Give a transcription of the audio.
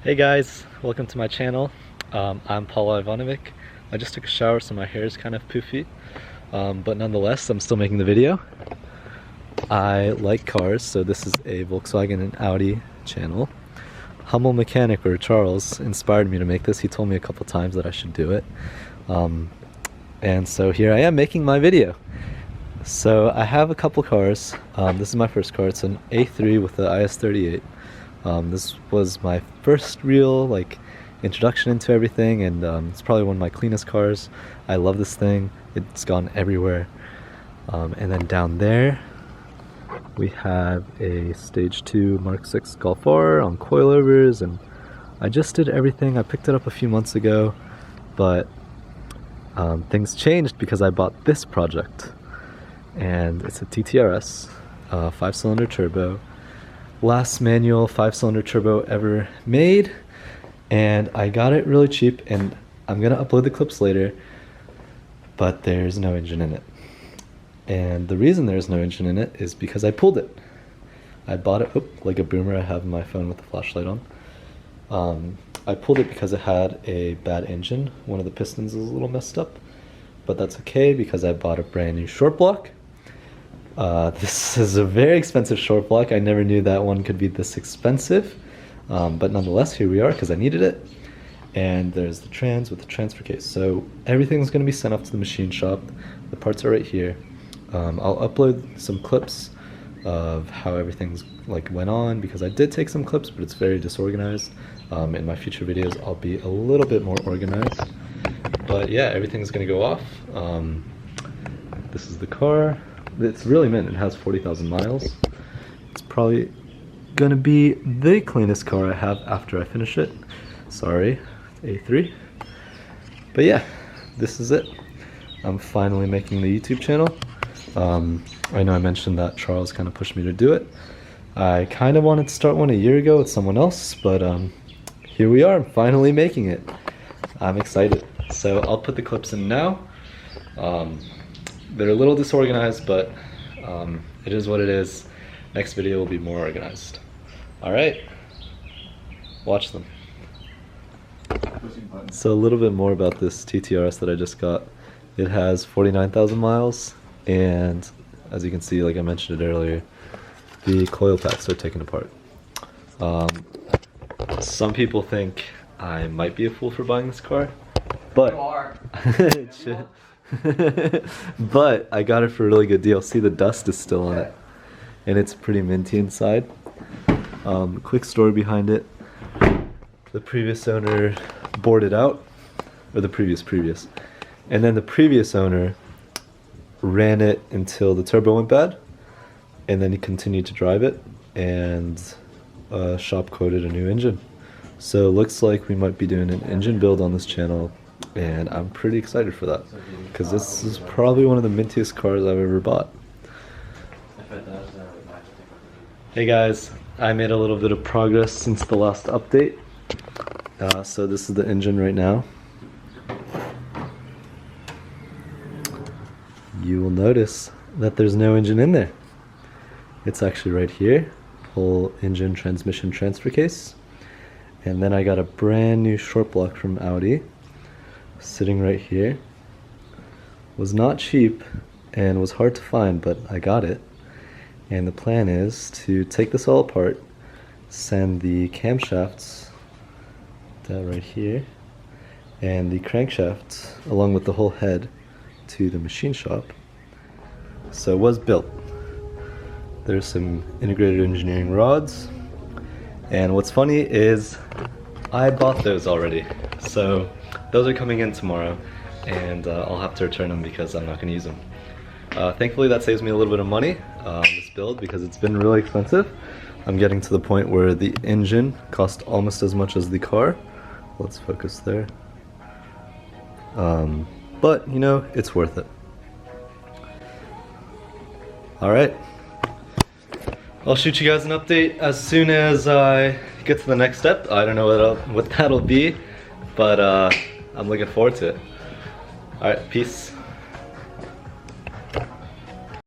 Hey guys, welcome to my channel. I'm Paul Ivanovic. I just took a shower so my hair is kind of poofy, but nonetheless I'm still making the video. I like cars, so this is a Volkswagen and Audi channel. Hummel Mechanic, or Charles, inspired me to make this. He told me a couple times that I should do it. And so here I am making my video. So I have a couple cars. This is my first car. It's an A3 with the IS38. This was my first real introduction into everything, and it's probably one of my cleanest cars. I love this thing. It's gone everywhere. And then down there we have a Stage 2 Mark 6 Golf R on coilovers, and I just did everything. I picked it up a few months ago, but things changed because I bought this project, and it's a TTRS 5-cylinder turbo. Last manual 5-cylinder turbo ever made, and I got it really cheap, and I'm gonna upload the clips later, but there's no engine in it. And the reason there's no engine in it is because I pulled it. I bought it, like a boomer. I have my phone with the flashlight on. I pulled it because it had a bad engine. One of the pistons is a little messed up, but that's okay because I bought a brand new short block. This is a very expensive short block. I never knew that one could be this expensive, but nonetheless, here we are because I needed it. And there's the trans with the transfer case. So everything's going to be sent off to the machine shop. The parts are right here. I'll upload some clips of how everything's went on, because I did take some clips, but it's very disorganized. In my future videos, I'll be a little bit more organized. But yeah, everything's going to go off. This is the car. It's really mint. It has 40,000 miles. It's probably gonna be the cleanest car I have after I finish it. Sorry, A3. But yeah, this is it. I'm finally making the YouTube channel. I know I mentioned that Charles kind of pushed me to do it. I kind of wanted to start one a year ago with someone else, but here we are, finally making it. I'm excited. So I'll put the clips in now. They're a little disorganized, but it is what it is. Next video will be more organized. Alright, watch them. So a little bit more about this TTRS that I just got. It has 49,000 miles, and as you can see, like I mentioned it earlier, the coil packs are taken apart. Some people think I might be a fool for buying this car, but but I got it for a really good deal. See, the dust is still on it, and it's pretty minty inside. Quick story behind it. The previous owner boarded out, or the previous, and then the previous owner ran it until the turbo went bad, and then he continued to drive it, and shop quoted a new engine. So it looks like we might be doing an engine build on this channel, and I'm pretty excited for that, because this is probably one of the mintiest cars I've ever bought. Hey guys, I made a little bit of progress since the last update. So this is the engine right now. You will notice that there's no engine in there. It's actually right here. Whole engine transmission transfer case. And then I got a brand new short block from Audi sitting right here. Was not cheap and was hard to find, but I got it. And the plan is to take this all apart, send the camshafts down right here, and the crankshaft along with the whole head to the machine shop. So it was built. There's some integrated engineering rods, and what's funny is I bought those already. So those are coming in tomorrow, and I'll have to return them because I'm not going to use them. Thankfully that saves me a little bit of money on this build, because it's been really expensive. I'm getting to the point where the engine cost almost as much as the car. Let's focus there. But you know, it's worth it. Alright, I'll shoot you guys an update as soon as I get to the next step. I don't know what that'll be, but I'm looking forward to it. Alright, peace.